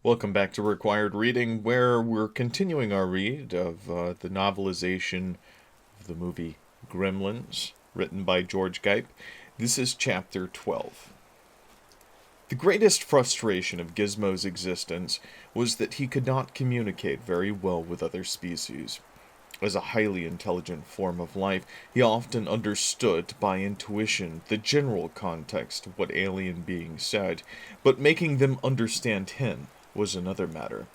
Welcome back to Required Reading, where we're continuing our read of the novelization of the movie Gremlins, written by George Geip. This is Chapter 12. The greatest frustration of Gizmo's existence was that he could not communicate very well with other species. As a highly intelligent form of life, he often understood by intuition the general context of what alien beings said, but making them understand him was another matter.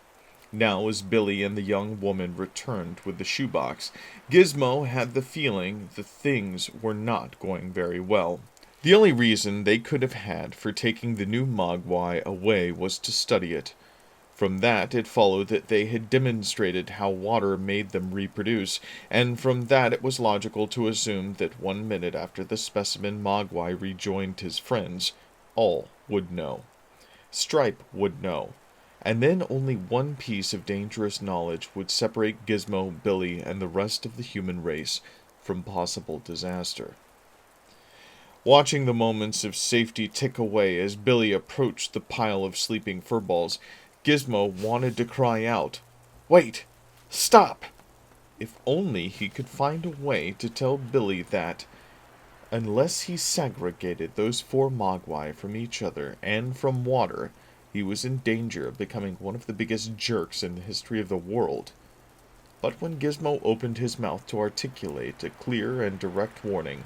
Now, as Billy and the young woman returned with the shoebox, Gizmo had the feeling that things were not going very well. The only reason they could have had for taking the new Mogwai away was to study it. From that, it followed that they had demonstrated how water made them reproduce, and from that it was logical to assume that 1 minute after the specimen Mogwai rejoined his friends, all would know. Stripe would know. And then only one piece of dangerous knowledge would separate Gizmo, Billy, and the rest of the human race from possible disaster. Watching the moments of safety tick away as Billy approached the pile of sleeping furballs, Gizmo wanted to cry out, "Wait! Stop!" If only he could find a way to tell Billy that, unless he segregated those four Mogwai from each other and from water, he was in danger of becoming one of the biggest jerks in the history of the world. But when Gizmo opened his mouth to articulate a clear and direct warning,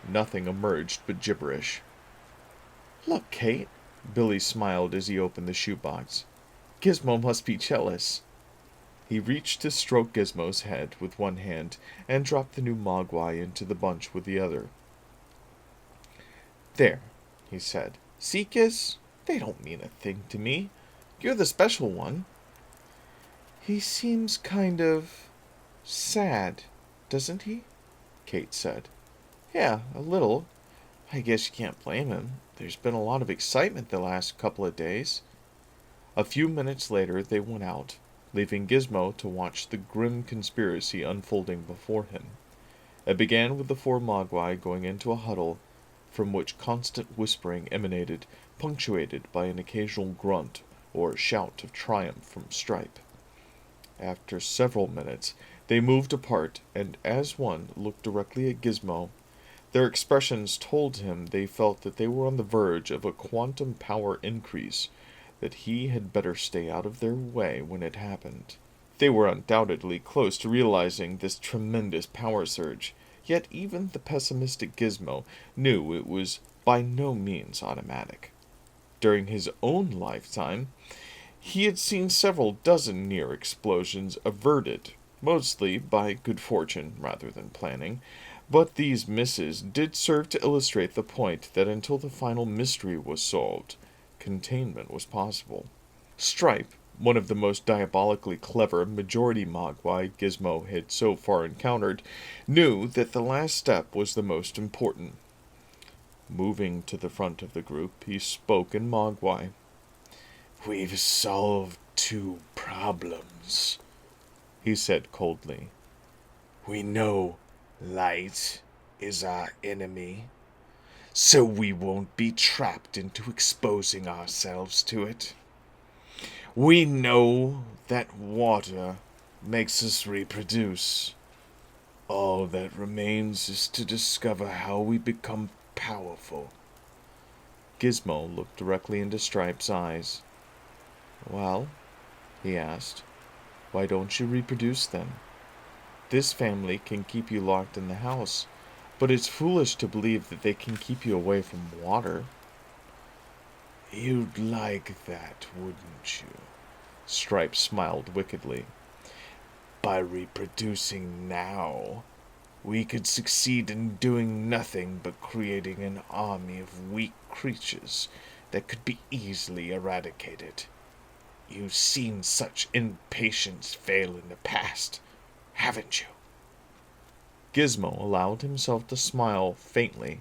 nothing emerged but gibberish. "Look, Kate," Billy smiled as he opened the shoebox. "Gizmo must be jealous." He reached to stroke Gizmo's head with one hand and dropped the new Mogwai into the bunch with the other. "There," he said. "See, Giz? They don't mean a thing to me. You're the special one." "He seems kind of sad, doesn't he?" Kate said. "Yeah, a little. I guess you can't blame him. There's been a lot of excitement the last couple of days." A few minutes later they went out, leaving Gizmo to watch the grim conspiracy unfolding before him. It began with the four Mogwai going into a huddle, from which constant whispering emanated, punctuated by an occasional grunt or shout of triumph from Stripe. After several minutes, they moved apart, and as one looked directly at Gizmo, their expressions told him they felt that they were on the verge of a quantum power increase, that he had better stay out of their way when it happened. They were undoubtedly close to realizing this tremendous power surge, yet even the pessimistic Gizmo knew it was by no means automatic. During his own lifetime, he had seen several dozen near explosions averted, mostly by good fortune rather than planning, but these misses did serve to illustrate the point that until the final mystery was solved, containment was possible. Stripe, one of the most diabolically clever majority Mogwai Gizmo had so far encountered, knew that the last step was the most important. Moving to the front of the group, he spoke in Mogwai. "We've solved two problems," he said coldly. "We know light is our enemy, so we won't be trapped into exposing ourselves to it. We know that water makes us reproduce. All that remains is to discover how we become powerful." Gizmo looked directly into Stripe's eyes. "Well," he asked, "why don't you reproduce then? This family can keep you locked in the house, but it's foolish to believe that they can keep you away from water." "You'd like that, wouldn't you?" Stripe smiled wickedly. "By reproducing now, we could succeed in doing nothing but creating an army of weak creatures that could be easily eradicated. You've seen such impatience fail in the past, haven't you?" Gizmo allowed himself to smile faintly.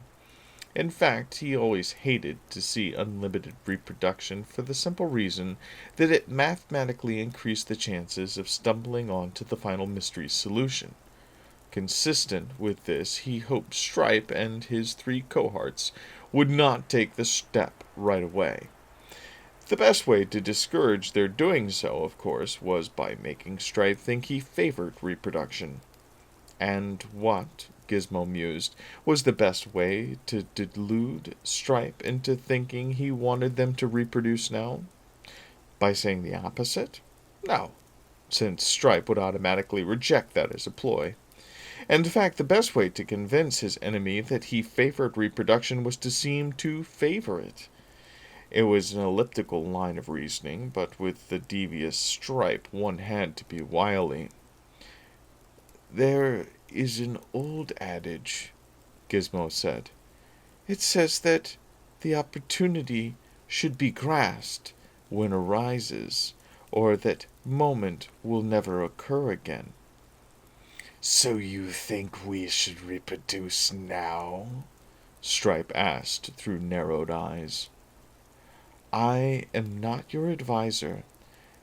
In fact, he always hated to see unlimited reproduction for the simple reason that it mathematically increased the chances of stumbling onto the final mystery solution. Consistent with this, he hoped Stripe and his three cohorts would not take the step right away. The best way to discourage their doing so, of course, was by making Stripe think he favored reproduction. And what, Gizmo mused, was the best way to delude Stripe into thinking he wanted them to reproduce now? By saying the opposite? No, since Stripe would automatically reject that as a ploy. In fact, the best way to convince his enemy that he favored reproduction was to seem to favor it. It was an elliptical line of reasoning, but with the devious Stripe one had to be wily. There is an old adage, Gizmo said. It says that the opportunity should be grasped when arises, or that moment will never occur again. So you think we should reproduce now? Stripe asked through narrowed eyes. I am not your advisor.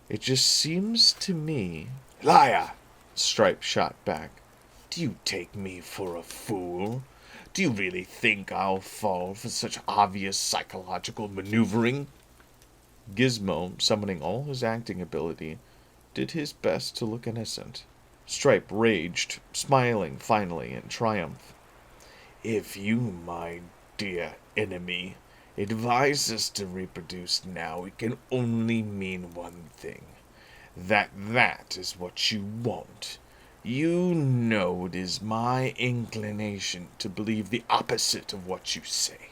It just seems to me... Liar! Stripe shot back. Do you take me for a fool? Do you really think I'll fall for such obvious psychological maneuvering? Gizmo, summoning all his acting ability, did his best to look innocent. Stripe raged, smiling finally in triumph. If you, my dear enemy, advise us to reproduce now, it can only mean one thing. That is what you want. You know it is my inclination to believe the opposite of what you say.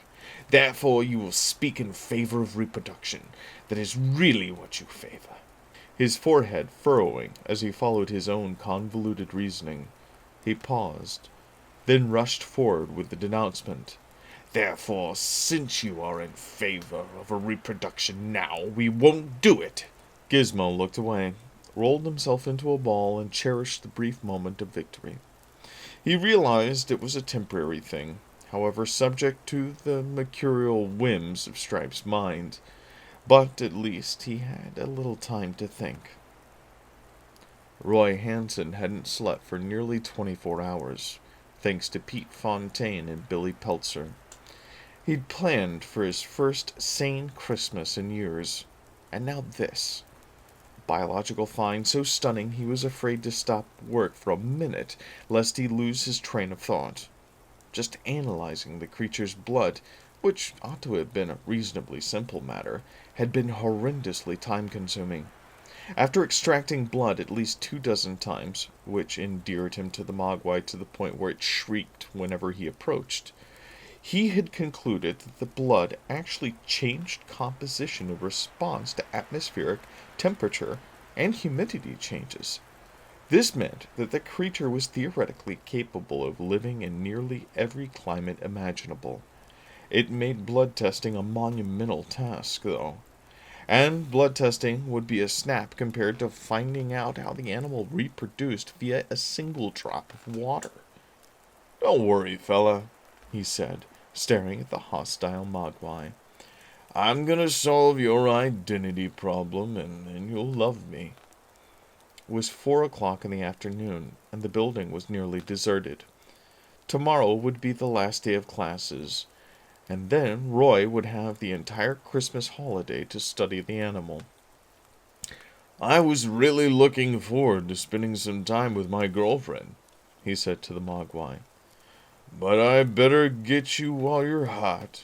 Therefore you will speak in favor of reproduction. That is really what you favor. His forehead furrowing as he followed his own convoluted reasoning, he paused, then rushed forward with the denouncement. Therefore, since you are in favor of a reproduction now, we won't do it. Gizmo looked away, rolled himself into a ball, and cherished the brief moment of victory. He realized it was a temporary thing, however subject to the mercurial whims of Stripe's mind. But at least he had a little time to think. Roy Hansen hadn't slept for nearly 24 hours, thanks to Pete Fontaine and Billy Peltzer. He'd planned for his first sane Christmas in years, and now this. A biological find so stunning he was afraid to stop work for a minute, lest he lose his train of thought. Just analyzing the creature's blood, which ought to have been a reasonably simple matter, had been horrendously time-consuming. After extracting blood at least 24 times, which endeared him to the Mogwai to the point where it shrieked whenever he approached, he had concluded that the blood actually changed composition in response to atmospheric temperature and humidity changes. This meant that the creature was theoretically capable of living in nearly every climate imaginable. It made blood testing a monumental task, though. And blood testing would be a snap compared to finding out how the animal reproduced via a single drop of water. Don't worry, fella, he said, staring at the hostile Mogwai. I'm gonna solve your identity problem, and then you'll love me. It was 4 o'clock in the afternoon, and the building was nearly deserted. Tomorrow would be the last day of classes, and then Roy would have the entire Christmas holiday to study the animal. I was really looking forward to spending some time with my girlfriend, he said to the Mogwai. But I better get you while you're hot.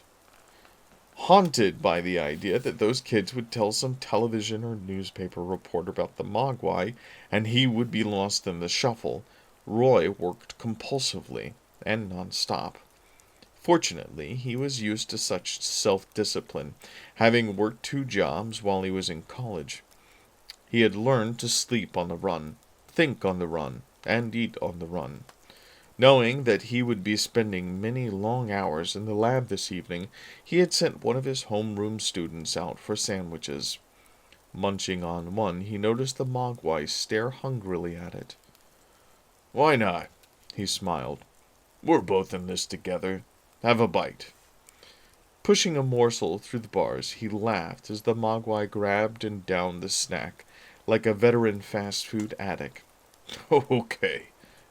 Haunted by the idea that those kids would tell some television or newspaper reporter about the Mogwai, and he would be lost in the shuffle, Roy worked compulsively and non-stop. Fortunately, he was used to such self-discipline, having worked 2 jobs while he was in college. He had learned to sleep on the run, think on the run, and eat on the run. Knowing that he would be spending many long hours in the lab this evening, he had sent one of his homeroom students out for sandwiches. Munching on one, he noticed the Mogwai stare hungrily at it. Why not? He smiled. We're both in this together. Have a bite. Pushing a morsel through the bars, he laughed as the Mogwai grabbed and downed the snack, like a veteran fast food addict. Okay,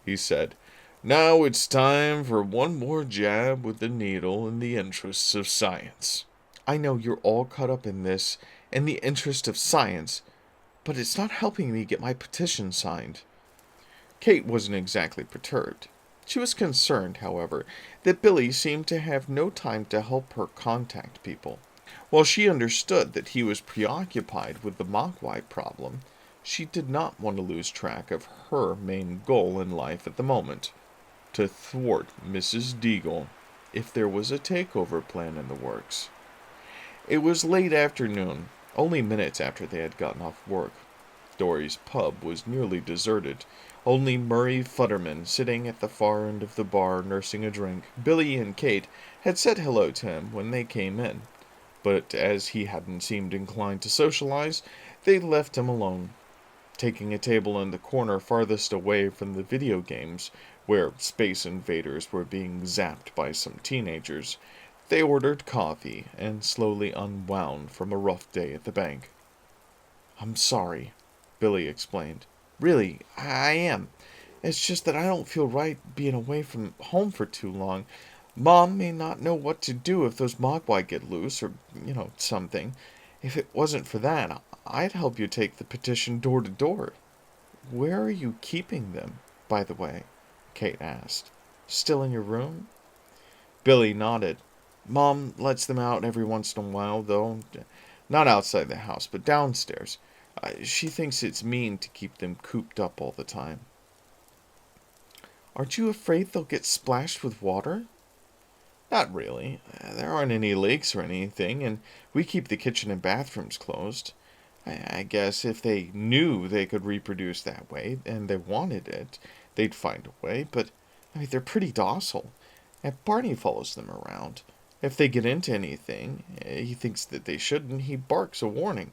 he said. Now it's time for one more jab with the needle in the interests of science. I know you're all caught up in this, in the interest of science, but it's not helping me get my petition signed." Kate wasn't exactly perturbed. She was concerned, however, that Billy seemed to have no time to help her contact people. While she understood that he was preoccupied with the Mogwai problem, she did not want to lose track of her main goal in life at the moment: to thwart Mrs. Deagle if there was a takeover plan in the works. It was late afternoon, only minutes after they had gotten off work. Dory's pub was nearly deserted, only Murray Futterman sitting at the far end of the bar nursing a drink. Billy and Kate had said hello to him when they came in, but as he hadn't seemed inclined to socialize, they left him alone. Taking a table in the corner farthest away from the video games, where Space Invaders were being zapped by some teenagers, they ordered coffee and slowly unwound from a rough day at the bank. "I'm sorry," Billy explained. "Really, I am. It's just that I don't feel right being away from home for too long. Mom may not know what to do if those Mogwai get loose, or, something. If it wasn't for that, I'd help you take the petition door to door." "Where are you keeping them, by the way?" Kate asked. "Still in your room?" Billy nodded. "Mom lets them out every once in a while, though. Not outside the house, but downstairs. She thinks it's mean to keep them cooped up all the time." "Aren't you afraid they'll get splashed with water?" "Not really. There aren't any leaks or anything, and we keep the kitchen and bathrooms closed. I guess if they knew they could reproduce that way, and they wanted it, they'd find a way, but they're pretty docile. And Barney follows them around. If they get into anything, he thinks that they shouldn't, he barks a warning."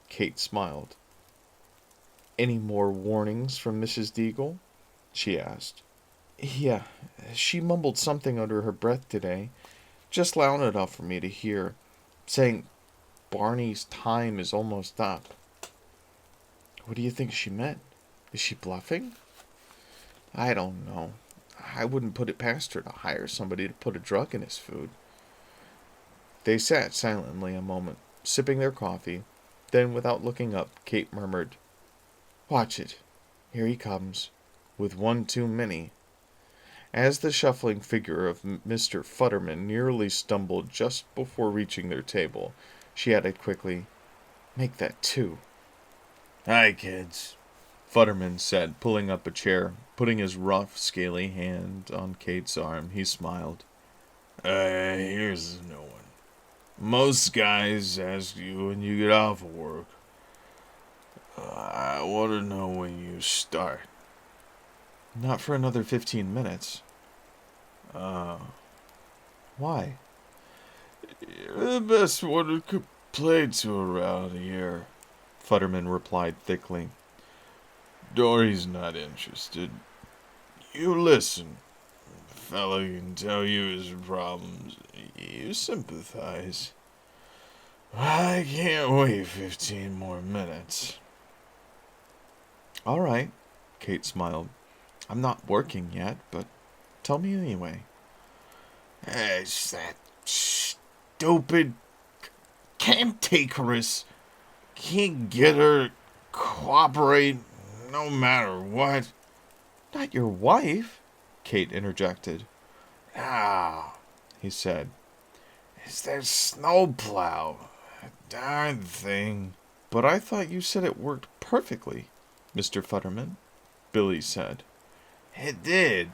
Kate smiled. "Any more warnings from Mrs. Deagle?" she asked. "Yeah, she mumbled something under her breath today, just loud enough for me to hear, saying Barney's time is almost up." "What do you think she meant? Is she bluffing?" "I don't know. I wouldn't put it past her to hire somebody to put a drug in his food." They sat silently a moment, sipping their coffee. Then, without looking up, Kate murmured, "Watch it. Here he comes, with one too many." As the shuffling figure of Mr. Futterman nearly stumbled just before reaching their table, she added quickly, "Make that two." "Hi, kids," Futterman said, pulling up a chair. Putting his rough, scaly hand on Kate's arm, he smiled. Here's a new one. Most guys ask you when you get off of work. I want to know when you start." "Not for another 15 minutes. Why?" "You're the best one who could play to around here," Futterman replied thickly. "Dory's not interested. You listen. The fellow can tell you his problems. You sympathize. I can't wait 15 more minutes." "All right," Kate smiled. "I'm not working yet, but tell me anyway." "It's that stupid cantankerous. Can't get her to cooperate no matter what." "Not your wife?" Kate interjected. "No," he said. "It's that snowplow. That darn thing." "But I thought you said it worked perfectly, Mr. Futterman," Billy said. "It did.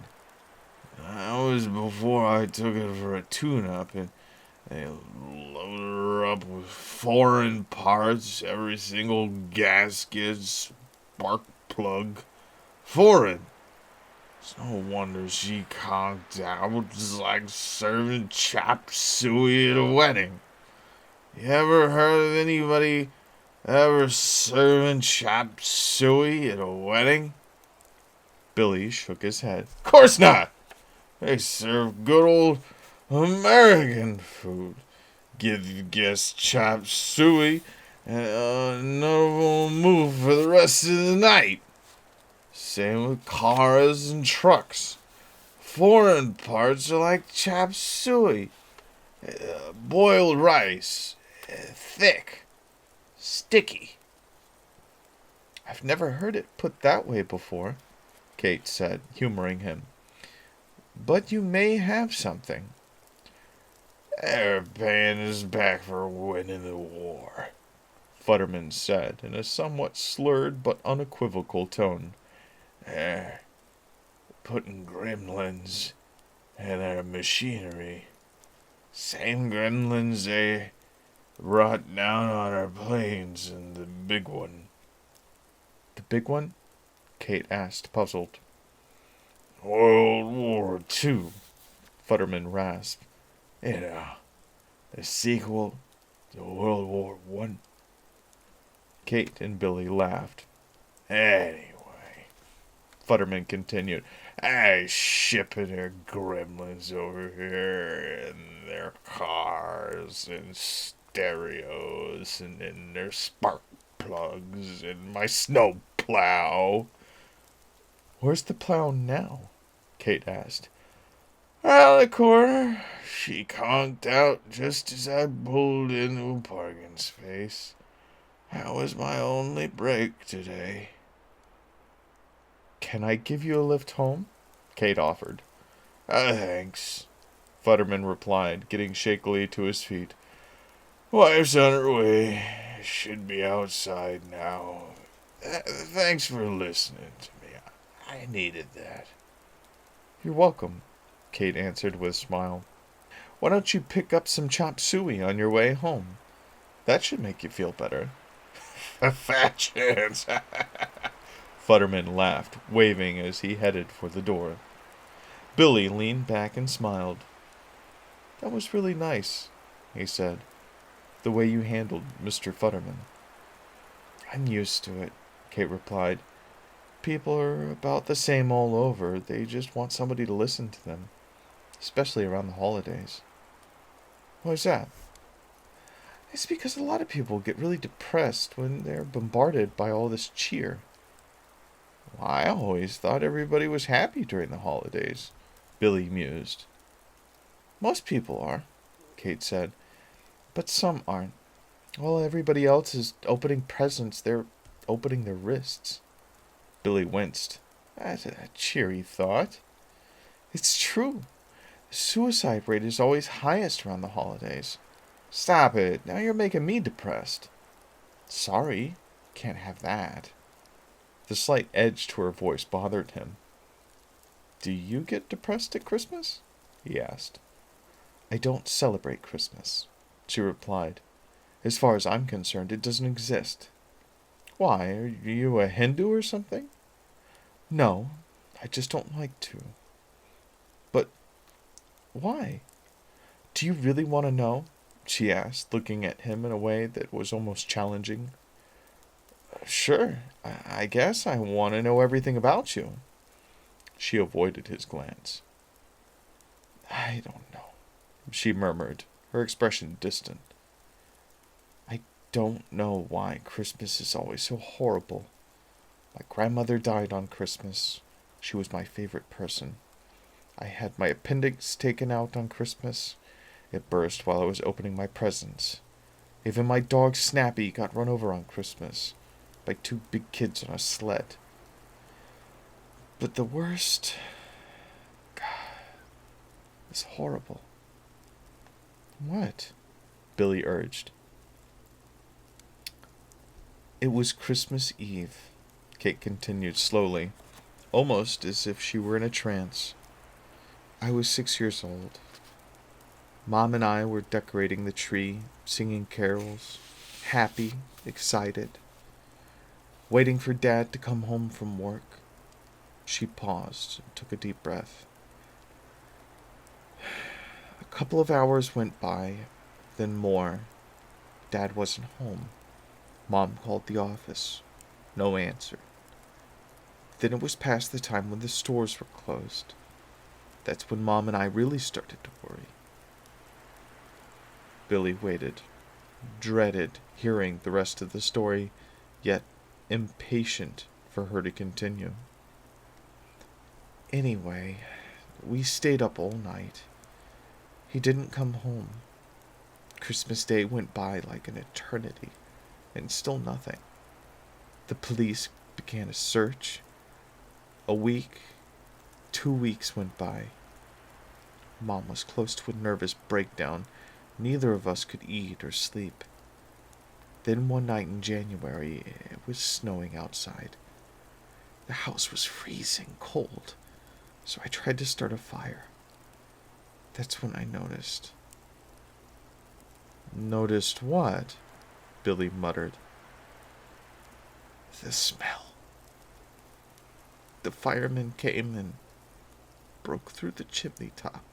That was before I took it for a tune-up, and they loaded her up with foreign parts, every single gasket, spark plug. Foreign. It's no wonder she conked out. It's like serving chop suey at a wedding. You ever heard of anybody ever serving chop suey at a wedding?" Billy shook his head. "Of course not. They serve good old American food. Give the guests chop suey, and none of 'em will move for the rest of the night. Same with cars and trucks. Foreign parts are like chop suey. Boiled rice. Thick. Sticky. I've never heard it put that way before, Kate said, humoring him. But you may have something. They're paying us back for winning the war, Futterman said in a somewhat slurred but unequivocal tone. They're putting gremlins in our machinery. Same gremlins they brought down on our planes in the big one. The big one? Kate asked, puzzled. World War II, Futterman rasped. you know, the sequel to World War I. Kate and Billy laughed. Anyway, Futterman continued. I shipping their gremlins over here in their cars and stereos and in their spark plugs and my snow plow. Where's the plow now? Kate asked. Out the corner, she conked out just as I pulled into a parking space. That was my only break today. Can I give you a lift home? Kate offered. Thanks, Futterman replied, getting shakily to his feet. Wife's on her way. Should be outside now. Thanks for listening to me. I needed that. You're welcome, Kate answered with a smile. Why don't you pick up some chop suey on your way home? That should make you feel better. Fat chance. Futterman laughed, waving as he headed for the door. Billy leaned back and smiled. That was really nice, he said, the way you handled Mr. Futterman. I'm used to it, Kate replied. People are about the same all over. They just want somebody to listen to them, especially around the holidays. Why's that? It's because a lot of people get really depressed when they're bombarded by all this cheer. Well, I always thought everybody was happy during the holidays, Billy mused. Most people are, Kate said, but some aren't. While everybody else is opening presents, they're opening their wrists. Billy winced. That's a cheery thought. It's true. The suicide rate is always highest around the holidays. Stop it. Now you're making me depressed. Sorry. Can't have that. The slight edge to her voice bothered him. Do you get depressed at Christmas? He asked. I don't celebrate Christmas, she replied. As far as I'm concerned, it doesn't exist. Why, are you a Hindu or something? No, I just don't like to. But why? Do you really want to know? She asked, looking at him in a way that was almost challenging. Sure, I guess I want to know everything about you. She avoided his glance. I don't know, she murmured, her expression distant. I don't know why Christmas is always so horrible. My grandmother died on Christmas. She was my favorite person. I had my appendix taken out on Christmas. It burst while I was opening my presents. Even my dog Snappy got run over on Christmas by two big kids on a sled. But the worst, God, is horrible. What? Billy urged. It was Christmas Eve, Kate continued slowly, almost as if she were in a trance. I was 6 years old. Mom and I were decorating the tree, singing carols, happy, excited, waiting for Dad to come home from work. She paused and took a deep breath. A couple of hours went by, then more. Dad wasn't home. Mom called the office. No answer. Then it was past the time when the stores were closed. That's when Mom and I really started to worry. Billy waited, dreaded hearing the rest of the story, yet impatient for her to continue. Anyway, we stayed up all night. He didn't come home. Christmas Day went by like an eternity. and still nothing. The police began a search. A week, 2 weeks went by. Mom was close to a nervous breakdown. Neither of us could eat or sleep. Then one night in January, it was snowing outside. The house was freezing cold, so I tried to start a fire. That's when I noticed. Noticed what? Billy muttered. The smell. The firemen came and broke through the chimney top.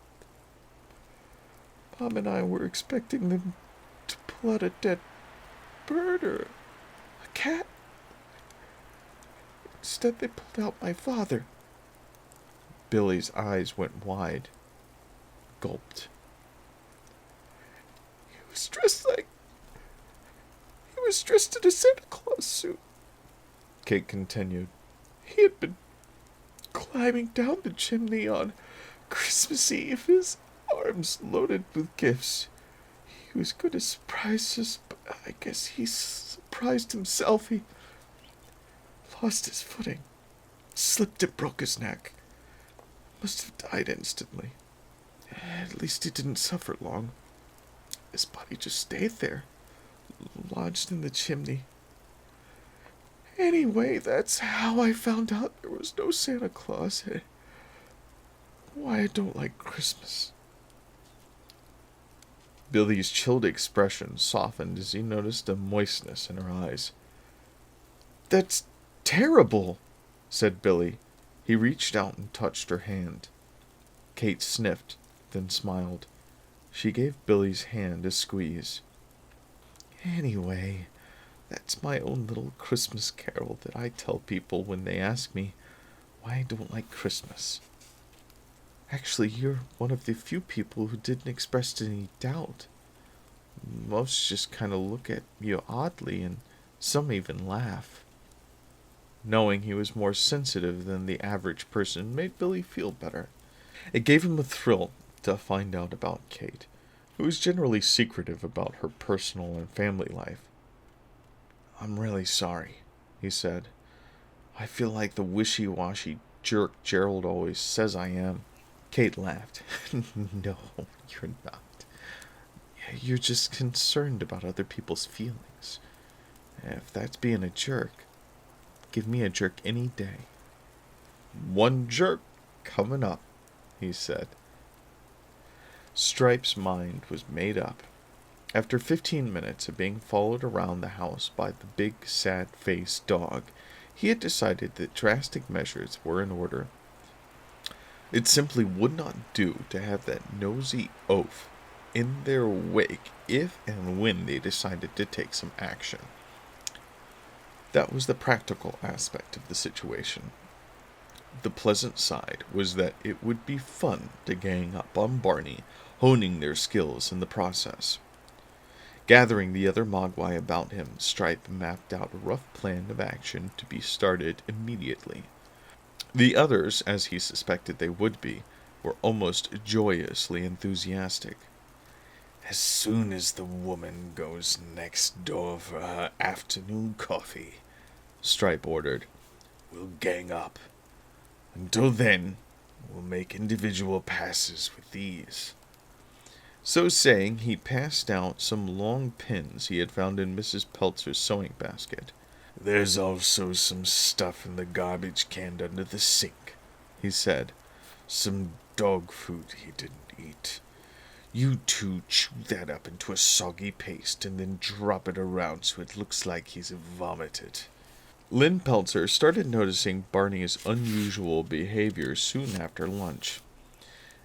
Mom and I were expecting them to pull out a dead bird or a cat. Instead, they pulled out my father. Billy's eyes went wide, gulped. He was dressed in a Santa Claus suit, Kate continued. He had been climbing down the chimney on Christmas Eve, his arms loaded with gifts. He was going to surprise us, but I guess he surprised himself. He lost his footing, slipped and broke his neck. Must have died instantly. At least he didn't suffer long. His body just stayed there, lodged in the chimney. Anyway, that's how I found out there was no Santa Claus. Why I don't like Christmas. Billy's chilled expression softened as he noticed a moistness in her eyes. That's terrible, said Billy. He reached out and touched her hand. Kate sniffed, then smiled. She gave Billy's hand a squeeze. Anyway, that's my own little Christmas carol that I tell people when they ask me why I don't like Christmas. Actually, you're one of the few people who didn't express any doubt. Most just kind of look at you oddly, and some even laugh. Knowing he was more sensitive than the average person made Billy feel better. It gave him a thrill to find out about Kate, who was generally secretive about her personal and family life. I'm really sorry, he said. I feel like the wishy-washy jerk Gerald always says I am. Kate laughed. No, you're not. You're just concerned about other people's feelings. If that's being a jerk, give me a jerk any day. One jerk coming up, he said. Stripe's mind was made up. After 15 minutes of being followed around the house by the big, sad-faced dog, he had decided that drastic measures were in order. It simply would not do to have that nosy oaf in their wake if and when they decided to take some action. That was the practical aspect of the situation. The pleasant side was that it would be fun to gang up on Barney, honing their skills in the process. Gathering the other Mogwai about him, Stripe mapped out a rough plan of action to be started immediately. The others, as he suspected they would be, were almost joyously enthusiastic. As soon as the woman goes next door for her afternoon coffee, Stripe ordered, we'll gang up. Until then, we'll make individual passes with these. So saying, he passed out some long pins he had found in Mrs. Peltzer's sewing basket. There's also some stuff in the garbage can under the sink, he said. Some dog food he didn't eat. You two chew that up into a soggy paste and then drop it around so it looks like he's vomited. Lynn Peltzer started noticing Barney's unusual behavior soon after lunch.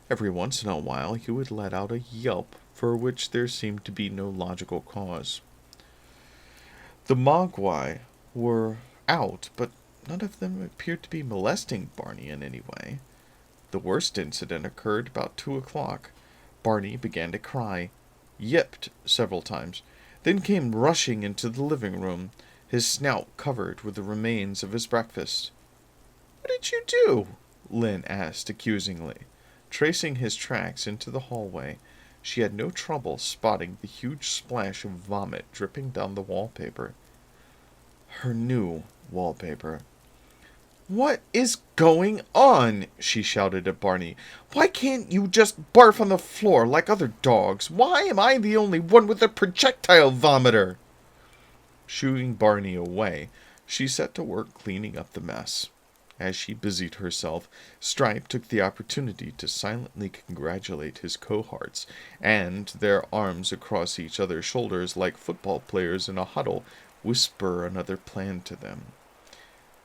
Every once in a while he would let out a yelp for which there seemed to be no logical cause. The Mogwai were out, but none of them appeared to be molesting Barney in any way. The worst incident occurred about 2 o'clock. Barney began to cry, yipped several times, then came rushing into the living room, his snout covered with the remains of his breakfast. "What did you do?" Lynn asked accusingly. Tracing his tracks into the hallway, she had no trouble spotting the huge splash of vomit dripping down the wallpaper. her new wallpaper. "What is going on?" she shouted at Barney. "Why can't you just barf on the floor like other dogs? Why am I the only one with a projectile vomiter?" Shooing Barney away, she set to work cleaning up the mess. As she busied herself, Stripe took the opportunity to silently congratulate his cohorts, and, their arms across each other's shoulders like football players in a huddle, whisper another plan to them.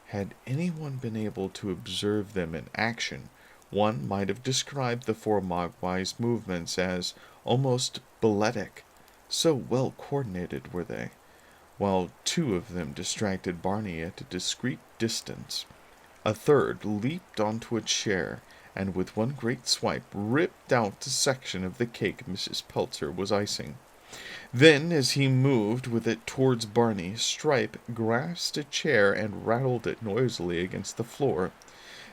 Had anyone been able to observe them in action, one might have described the four Mogwai's movements as almost balletic, so well coordinated were they, while two of them distracted Barney at a discreet distance. A third leaped onto a chair, and with one great swipe ripped out a section of the cake Mrs. Peltzer was icing. Then, as he moved with it towards Barney, Stripe grasped a chair and rattled it noisily against the floor.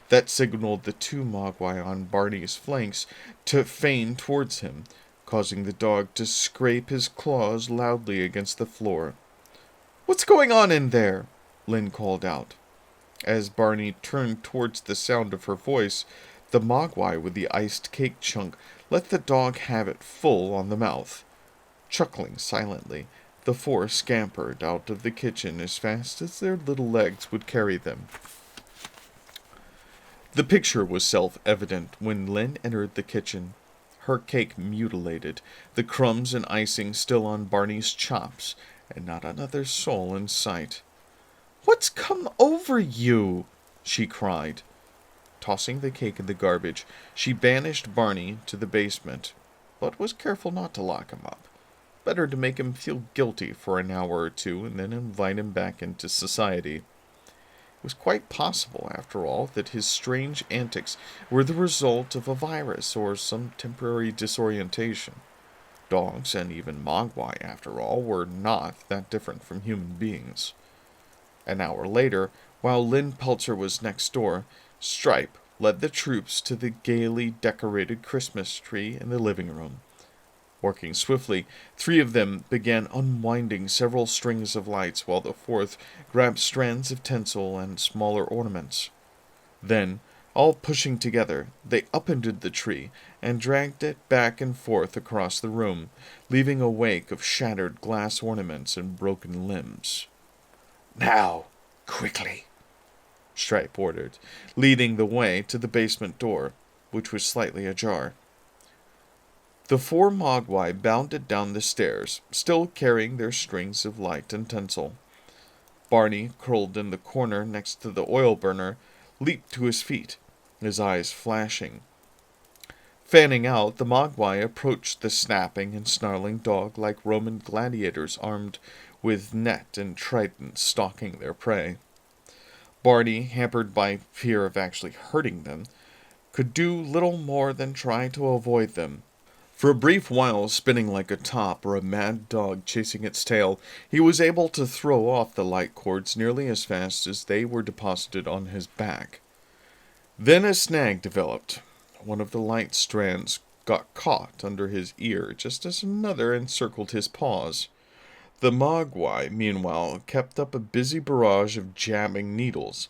That signaled the two Mogwai on Barney's flanks to feign towards him, causing the dog to scrape his claws loudly against the floor. "What's going on in there?" Lynn called out. As Barney turned towards the sound of her voice, the Mogwai with the iced cake chunk let the dog have it full on the mouth. Chuckling silently, the four scampered out of the kitchen as fast as their little legs would carry them. The picture was self-evident when Lynn entered the kitchen, her cake mutilated, the crumbs and icing still on Barney's chops, and not another soul in sight. "What's come over you?" she cried. Tossing the cake in the garbage, she banished Barney to the basement, but was careful not to lock him up. Better to make him feel guilty for an hour or two and then invite him back into society. It was quite possible, after all, that his strange antics were the result of a virus or some temporary disorientation. Dogs, and even Mogwai, after all, were not that different from human beings. An hour later, while Lynn Peltzer was next door, Stripe led the troops to the gaily decorated Christmas tree in the living room. Working swiftly, three of them began unwinding several strings of lights, while the fourth grabbed strands of tinsel and smaller ornaments. Then, all pushing together, they upended the tree and dragged it back and forth across the room, leaving a wake of shattered glass ornaments and broken limbs. "Now, quickly," Stripe ordered, leading the way to the basement door, which was slightly ajar. The four Mogwai bounded down the stairs, still carrying their strings of light and tinsel. Barney, curled in the corner next to the oil burner, leaped to his feet, his eyes flashing. Fanning out, the Mogwai approached the snapping and snarling dog like Roman gladiators armed with net and trident stalking their prey. Barney, hampered by fear of actually hurting them, could do little more than try to avoid them. For a brief while, spinning like a top or a mad dog chasing its tail, he was able to throw off the light cords nearly as fast as they were deposited on his back. Then a snag developed. One of the light strands got caught under his ear just as another encircled his paws. The Mogwai, meanwhile, kept up a busy barrage of jabbing needles.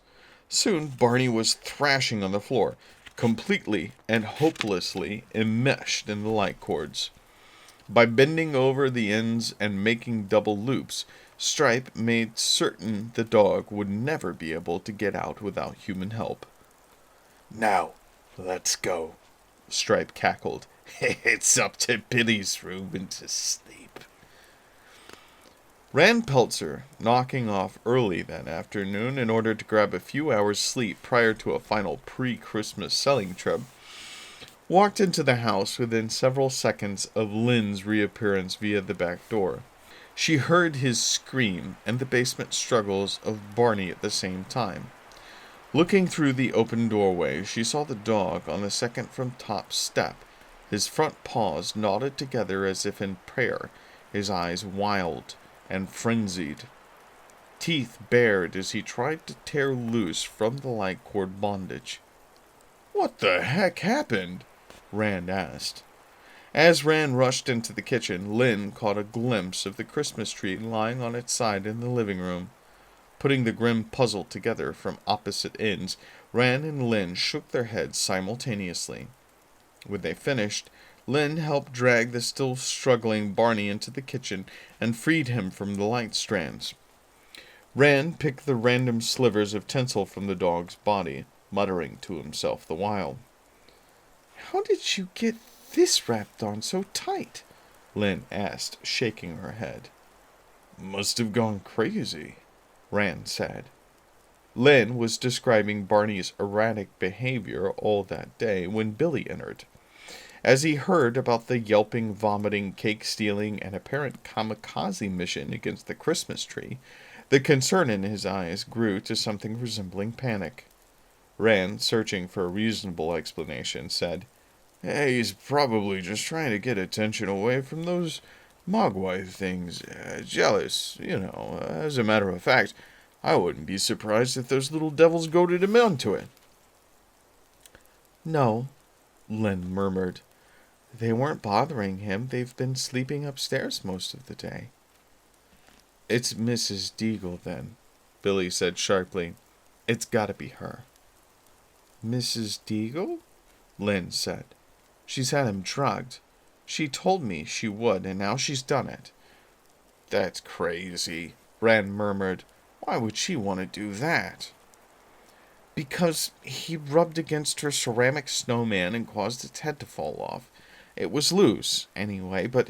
Soon Barney was thrashing on the floor, completely and hopelessly enmeshed in the light cords. By bending over the ends and making double loops, Stripe made certain the dog would never be able to get out without human help. "Now, let's go," Stripe cackled. "It's up to Billy's room and to sleep." Rand Peltzer, knocking off early that afternoon in order to grab a few hours' sleep prior to a final pre-Christmas selling trip, walked into the house within several seconds of Lynn's reappearance via the back door. She heard his scream and the basement struggles of Barney at the same time. Looking through the open doorway, she saw the dog on the second from top step, his front paws knotted together as if in prayer, his eyes wild and frenzied, teeth bared as he tried to tear loose from the light cord bondage. "What the heck happened?" Rand asked. As Rand rushed into the kitchen, Lynn caught a glimpse of the Christmas tree lying on its side in the living room. Putting the grim puzzle together from opposite ends, Ran and Lynn shook their heads simultaneously. When they finished, Lynn helped drag the still struggling Barney into the kitchen and freed him from the light strands. Ran picked the random slivers of tinsel from the dog's body, muttering to himself the while. "How did you get this wrapped on so tight?" Lynn asked, shaking her head. "Must have gone crazy," Ran said. Lynn was describing Barney's erratic behavior all that day when Billy entered. As he heard about the yelping, vomiting, cake-stealing, and apparent kamikaze mission against the Christmas tree, the concern in his eyes grew to something resembling panic. Ran, searching for a reasonable explanation, said, "Hey, he's probably just trying to get attention away from those mogwai things. Jealous, you know. As a matter of fact, I wouldn't be surprised if those little devils goaded him onto it." "No," Lynn murmured. "They weren't bothering him. They've been sleeping upstairs most of the day." "It's Mrs. Deagle, then," Billy said sharply. "It's got to be her." "Mrs. Deagle?" Lynn said. "She's had him drugged. She told me she would, and now she's done it." "That's crazy," Ran murmured. "Why would she want to do that?" "Because he rubbed against her ceramic snowman and caused its head to fall off. It was loose, anyway, but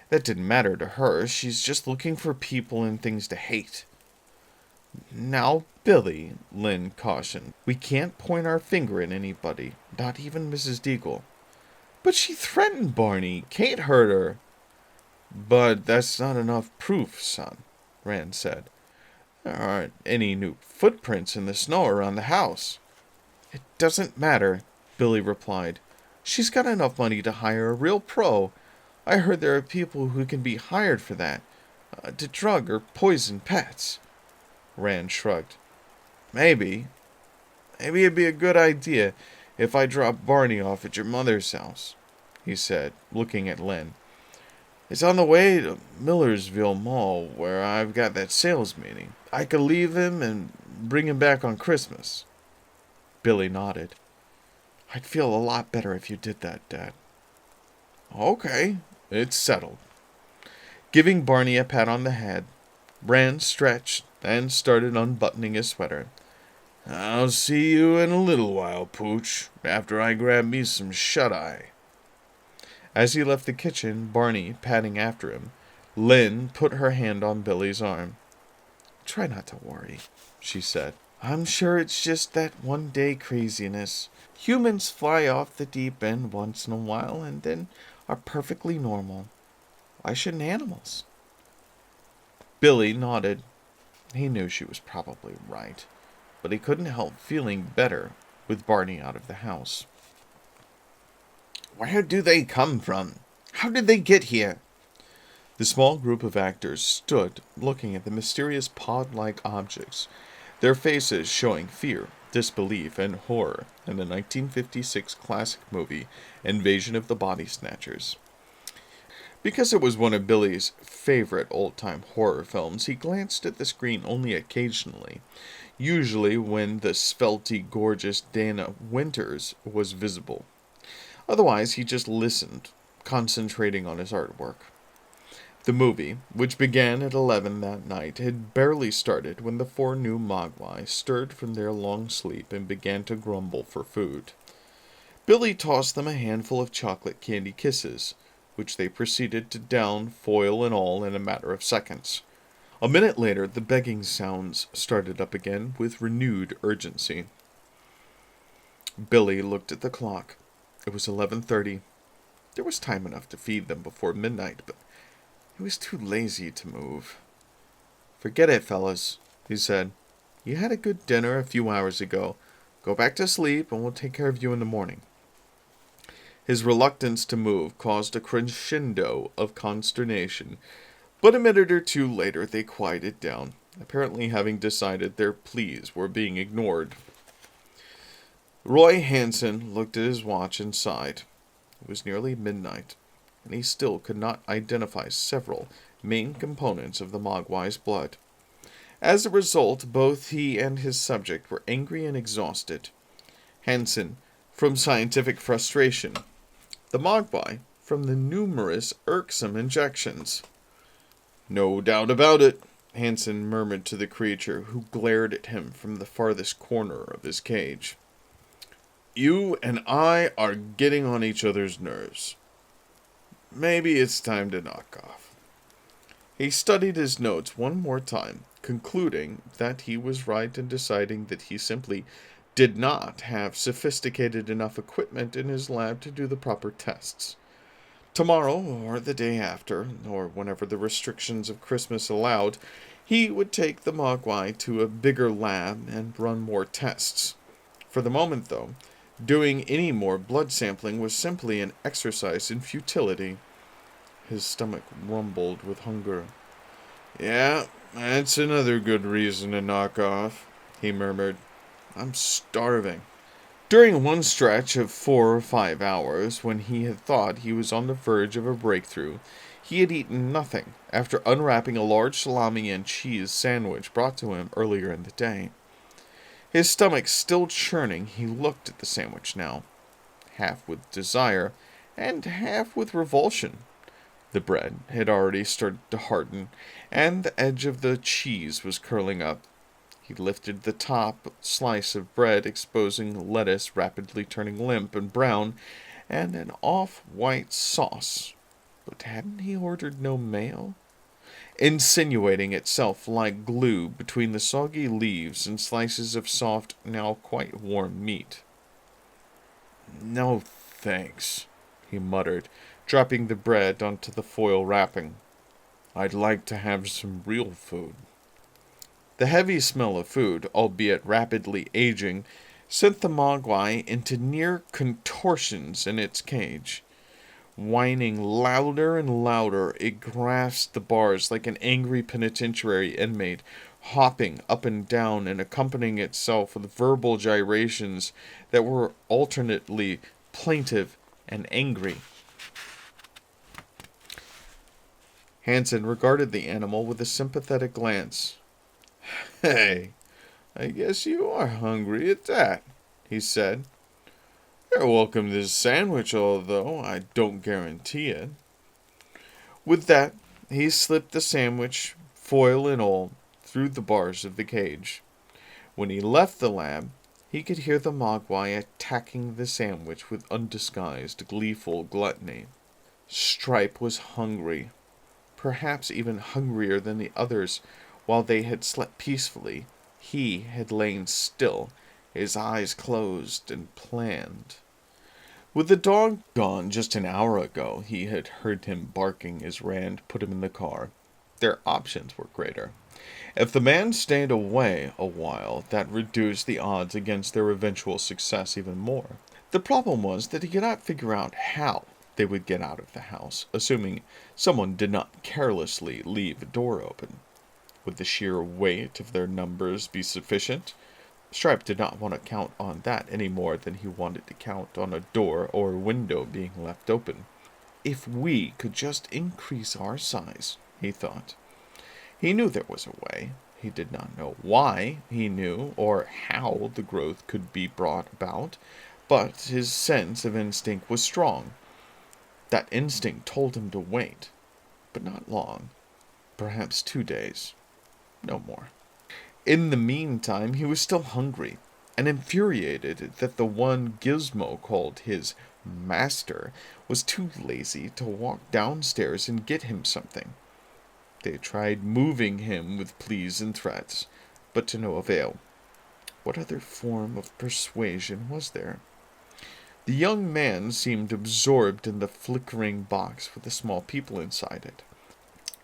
that didn't matter to her. She's just looking for people and things to hate." "Now, Billy," Lynn cautioned, "we can't point our finger at anybody, not even Mrs. Deagle." "But she threatened Barney. Kate heard her." "But that's not enough proof, son," Ran said. "There aren't any new footprints in the snow around the house." "It doesn't matter," Billy replied. "She's got enough money to hire a real pro. I heard there are people who can be hired for that, to drug or poison pets." Ran shrugged. Maybe it'd be a good idea if I dropped Barney off at your mother's house," he said, looking at Lynn. "It's on the way to Millersville Mall, where I've got that sales meeting. I could leave him and bring him back on Christmas." Billy nodded. "I'd feel a lot better if you did that, Dad." "Okay, it's settled." Giving Barney a pat on the head, Ran stretched and started unbuttoning his sweater. "I'll see you in a little while, Pooch, after I grab me some shut-eye." As he left the kitchen, Barney padding after him, Lynn put her hand on Billy's arm. "Try not to worry," she said. "I'm sure it's just that one-day craziness. Humans fly off the deep end once in a while and then are perfectly normal. Why shouldn't animals?" Billy nodded. He knew she was probably right, but he couldn't help feeling better with Barney out of the house. "Where do they come from? How did they get here?" The small group of actors stood looking at the mysterious pod-like objects, their faces showing fear, disbelief, and horror in the 1956 classic movie Invasion of the Body Snatchers. Because it was one of Billy's favorite old-time horror films, he glanced at the screen only occasionally, usually when the svelty, gorgeous Dana Winters was visible. Otherwise, he just listened, concentrating on his artwork. The movie, which began at 11 that night, had barely started when the four new Mogwai stirred from their long sleep and began to grumble for food. Billy tossed them a handful of chocolate candy kisses, which they proceeded to down, foil and all, in a matter of seconds. A minute later, the begging sounds started up again with renewed urgency. Billy looked at the clock. It was 11:30. There was time enough to feed them before midnight, but he was too lazy to move. "Forget it, fellas," he said. "You had a good dinner a few hours ago. Go back to sleep, and we'll take care of you in the morning." His reluctance to move caused a crescendo of consternation, but a minute or two later they quieted down, apparently having decided their pleas were being ignored. Roy Hansen looked at his watch and sighed. It was nearly midnight, and he still could not identify several main components of the Mogwai's blood. As a result, both he and his subject were angry and exhausted. Hansen, from scientific frustration. The Mogwai, from the numerous irksome injections. "No doubt about it," Hansen murmured to the creature, who glared at him from the farthest corner of his cage. "You and I are getting on each other's nerves. Maybe it's time to knock off." He studied his notes one more time, concluding that he was right in deciding that he simply did not have sophisticated enough equipment in his lab to do the proper tests. Tomorrow, or the day after, or whenever the restrictions of Christmas allowed, he would take the Mogwai to a bigger lab and run more tests. For the moment, though, doing any more blood sampling was simply an exercise in futility. His stomach rumbled with hunger. "Yeah, that's another good reason to knock off," he murmured. "I'm starving." During one stretch of 4 or 5 hours, when he had thought he was on the verge of a breakthrough, he had eaten nothing after unwrapping a large salami and cheese sandwich brought to him earlier in the day. His stomach still churning, he looked at the sandwich now, half with desire and half with revulsion. The bread had already started to harden, and the edge of the cheese was curling up. He lifted the top slice of bread, exposing lettuce rapidly turning limp and brown, and an off-white sauce. But hadn't he ordered no mayo? Insinuating itself like glue between the soggy leaves and slices of soft, now quite warm meat. "No, thanks," he muttered, dropping the bread onto the foil wrapping. "I'd like to have some real food." The heavy smell of food, albeit rapidly aging, sent the Mogwai into near contortions in its cage. Whining louder and louder, it grasped the bars like an angry penitentiary inmate, hopping up and down and accompanying itself with verbal gyrations that were alternately plaintive and angry. Hansen regarded the animal with a sympathetic glance. "Hey, I guess you are hungry at that," he said. "You're welcome to this sandwich, although I don't guarantee it." With that, he slipped the sandwich, foil and all, through the bars of the cage. When he left the lab, he could hear the Mogwai attacking the sandwich with undisguised, gleeful gluttony. Stripe was hungry, perhaps even hungrier than the others. While they had slept peacefully, he had lain still, his eyes closed, and planned. With the dog gone just an hour ago, he had heard him barking as Rand put him in the car. Their options were greater. If the man stayed away a while, that reduced the odds against their eventual success even more. The problem was that he could not figure out how they would get out of the house, assuming someone did not carelessly leave a door open. Would the sheer weight of their numbers be sufficient? Stripe did not want to count on that any more than he wanted to count on a door or window being left open. If we could just increase our size, he thought. He knew there was a way. He did not know why he knew or how the growth could be brought about, but his sense of instinct was strong. That instinct told him to wait, but not long. Perhaps 2 days. No more. In the meantime, he was still hungry, and infuriated that the one Gizmo called his master was too lazy to walk downstairs and get him something. They tried moving him with pleas and threats, but to no avail. What other form of persuasion was there? The young man seemed absorbed in the flickering box with the small people inside it.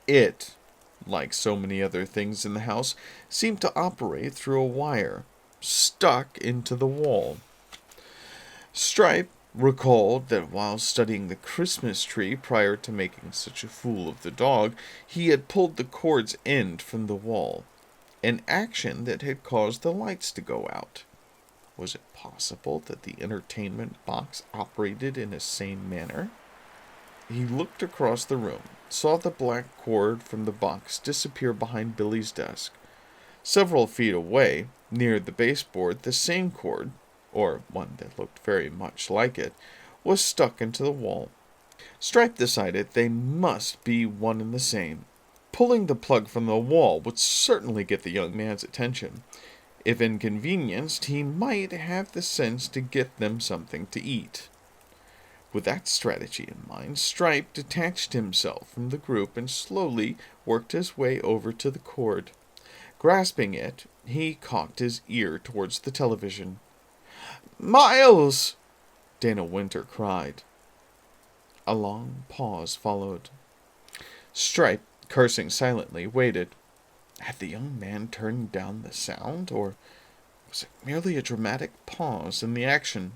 It, like so many other things in the house, seemed to operate through a wire, stuck into the wall. Stripe recalled that while studying the Christmas tree prior to making such a fool of the dog, he had pulled the cord's end from the wall, an action that had caused the lights to go out. Was it possible that the entertainment box operated in the same manner? He looked across the room, saw the black cord from the box disappear behind Billy's desk, Several feet away, near the baseboard, the same cord, or one that looked very much like it, was stuck into the wall. Stripe decided they must be one and the same. Pulling the plug from the wall would certainly get the young man's attention. If inconvenienced, he might have the sense to get them something to eat. With that strategy in mind, Stripe detached himself from the group and slowly worked his way over to the cord. Grasping it, he cocked his ear towards the television. "Miles!" Dana Winter cried. A long pause followed. Stripe, cursing silently, waited. Had the young man turned down the sound, or was it merely a dramatic pause in the action?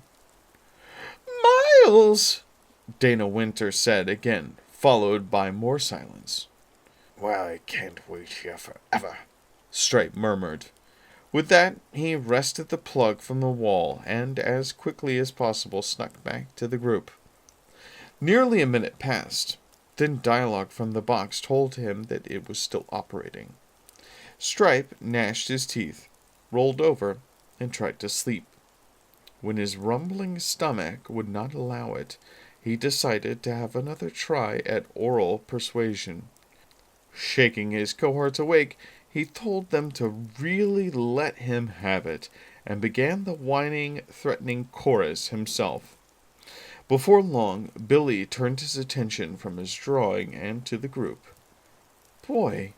"Miles!" Dana Winter said again, followed by more silence. "Well, I can't wait here forever," Stripe murmured. With that, he wrested the plug from the wall and, as quickly as possible, snuck back to the group. Nearly a minute passed. Then dialogue from the box told him that it was still operating. Stripe gnashed his teeth, rolled over, and tried to sleep. When his rumbling stomach would not allow it, he decided to have another try at oral persuasion. Shaking his cohorts awake, he told them to really let him have it, and began the whining, threatening chorus himself. Before long, Billy turned his attention from his drawing and to the group. "Boy,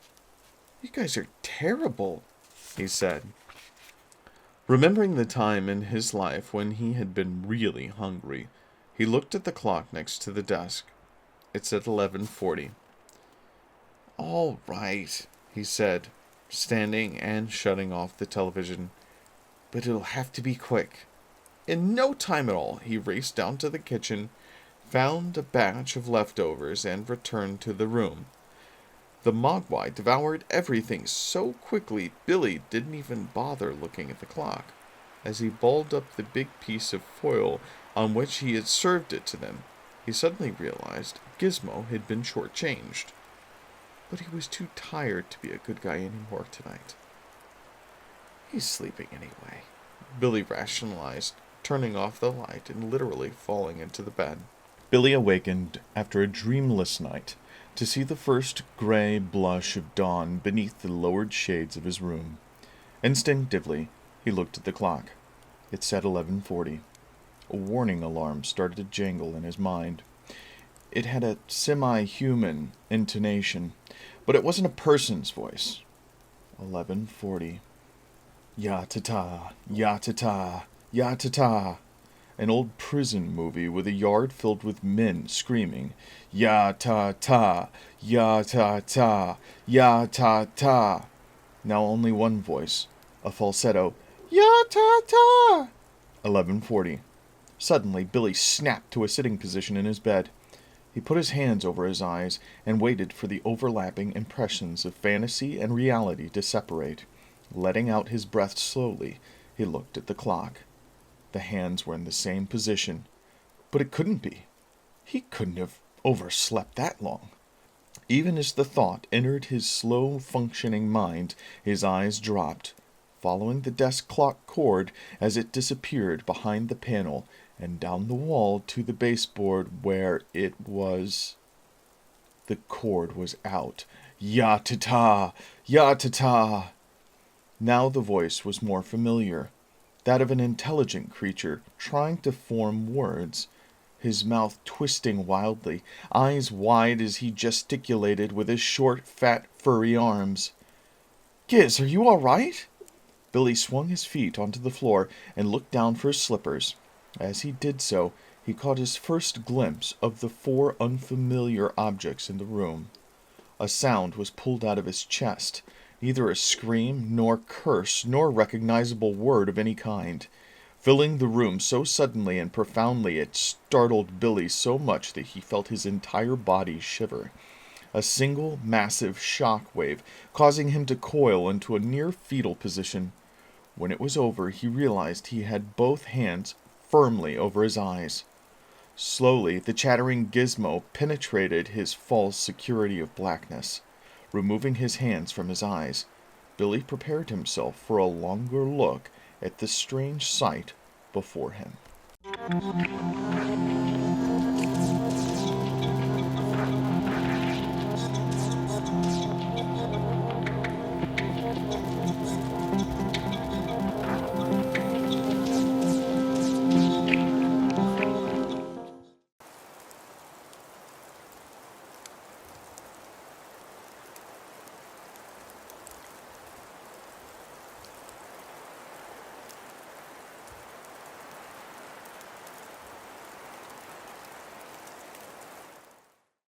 you guys are terrible," he said. Remembering the time in his life when he had been really hungry, he looked at the clock next to the desk. It said 11:40. "All right," he said, standing and shutting off the television. "But it'll have to be quick." In no time at all, he raced down to the kitchen, found a batch of leftovers, and returned to the room. The Mogwai devoured everything so quickly Billy didn't even bother looking at the clock. As he balled up the big piece of foil on which he had served it to them, he suddenly realized Gizmo had been shortchanged. But he was too tired to be a good guy anymore tonight. "He's sleeping anyway," Billy rationalized, turning off the light and literally falling into the bed. Billy awakened after a dreamless night to see the first gray blush of dawn beneath the lowered shades of his room. Instinctively, he looked at the clock. It said 11:40. A warning alarm started to jangle in his mind. It had a semi-human intonation, but it wasn't a person's voice. 11:40. Ya-ta-ta, ya-ta-ta, ya-ta-ta. An old prison movie with a yard filled with men screaming, "Ya-ta-ta, ya-ta-ta, ya-ta-ta." Now only one voice, a falsetto, "Ya-ta-ta." 11:40. Suddenly, Billy snapped to a sitting position in his bed. He put his hands over his eyes and waited for the overlapping impressions of fantasy and reality to separate. Letting out his breath slowly, he looked at the clock. The hands were in the same position, but it couldn't be. He couldn't have overslept that long. Even as the thought entered his slow-functioning mind, his eyes dropped, following the desk clock cord as it disappeared behind the panel and down the wall to the baseboard where it was. The cord was out. Ya-ta-ta! Ya-ta-ta! Now the voice was more familiar, that of an intelligent creature trying to form words, his mouth twisting wildly, eyes wide as he gesticulated with his short, fat, furry arms. "Giz, are you all right?" Billy swung his feet onto the floor and looked down for his slippers. As he did so, he caught his first glimpse of the four unfamiliar objects in the room. A sound was pulled out of his chest, neither a scream, nor curse, nor recognizable word of any kind. Filling the room so suddenly and profoundly it startled Billy so much that he felt his entire body shiver. A single massive shock wave, causing him to coil into a near fetal position. When it was over, he realized he had both hands firmly over his eyes. Slowly, the chattering gizmo penetrated his false security of blackness, removing his hands from his eyes. Billy prepared himself for a longer look at the strange sight before him.